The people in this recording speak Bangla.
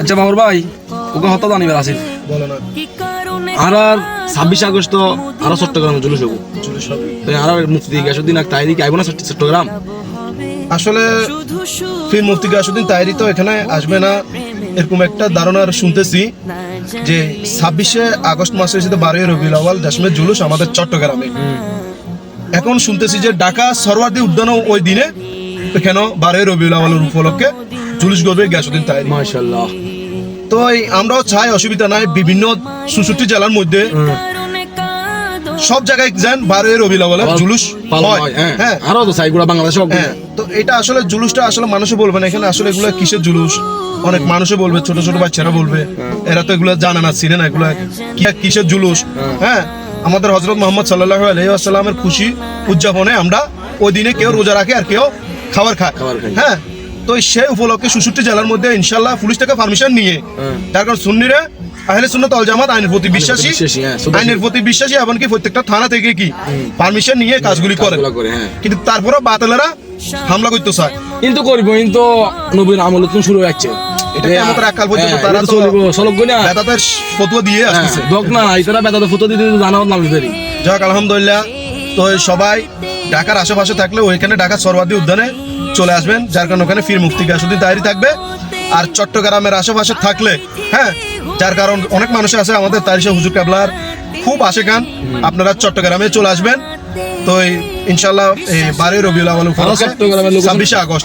আচ্ছা বাবুর ভাই ওকে হত্যা জানিবার আছে বলো না আর 26 আগস্ট আরো চট্টগ্রামে জুলুস হবো তাই আর মুক্তি গ্যাসুদ্দিন আর তাইরি কি আইব না চট্টগ্রাম আসলে ফির মুফতি গাসউদ্দিন তাহেরি তো এখানে আসবে না এরকম একটা ধারণা শুনতেছি যে 26শে আগস্ট মাসের সাথে 12ই রবিউল আউয়াল দশমের জুলুস আমাদের চট্টগ্রামে। এখন শুনতেছি যে ঢাকা সরওয়ার্দী উদ্যানও ওই দিনে কেন 12ই রবিউল আউয়ালের উপলক্ষে জুলুস করবে গাসউদ্দিন তাহেরি। মাশাআল্লাহ। তো আমরাও চাই, অসুবিধা নাই, বিভিন্ন 64 জেলার মধ্যে সব জায়গায় যান 12ই রবিউল আউয়ালের জুলুস হয়। হ্যাঁ আরো তো চাইগুড়া বাংলাদেশে হ্যাঁ, তো এটা আসলে জুলুসটা আসলে মানুষে বলবে না এখানে আসলে এগুলো কিসের জুলুস, অনেক মানুষে বলবে, ছোট ছোট বাচ্চারা বলবে, এরা তো এগুলো জানে না, চিনে না এগুলো কিসের জুলুস। হ্যাঁ, আমাদের হযরত মুহাম্মদ সাল্লাল্লাহু আলাইহি ওয়াসাল্লামের খুশি উদযাপনে আমরা ওই দিনে কেউ রোজা রাখে আর কেউ খাবার খায়। হ্যাঁ, তো সেই উপলক্ষে 64 জেলার মধ্যে ইনশাআল্লাহ পুলিশ থেকে পারমিশন নিয়ে, তার কারণ সুন্নিরা আহলে সুন্নাত ওয়াল জামাত আইনের প্রতি বিশ্বাসী, আইনের প্রতি বিশ্বাসী, এমনকি প্রত্যেকটা থানা থেকে কি পারমিশন নিয়ে কাজগুলি করে। কিন্তু তারপরে বাতিলেরা হামলা করতে চায়, কিন্তু করব কিন্তু নবীর আমল তো শুরু হচ্ছে এটা আমাদের আকাল পর্যন্ত তারা তো চলব না বেদাতের ফতোয়া দিয়ে আসছে দক না এটারা বেদাতের ফতোয়া দিতে জানাও না বুঝারি। যাক আলহামদুলিল্লাহ, তো সবাই ঢাকার আশেপাশে থাকলে ওইখানে ঢাকা সরওয়ার্দী উদ্যানে চলে আসবেন, যার কারণে ওখানে ফির মুফতি গাসউদ্দিন তাহেরি থাকবে। আর চট্টগ্রামের আশেপাশে থাকলে হ্যাঁ, যার কারণ অনেক মানুষ আছে আমাদের তারিশা হুজুর কেবলার খুব আশেকান, আপনারা চট্টগ্রামে চলে আসবেন। তো ইনশাআল্লাহ 12ই রবিউল আউয়াল 26শে আগস্ট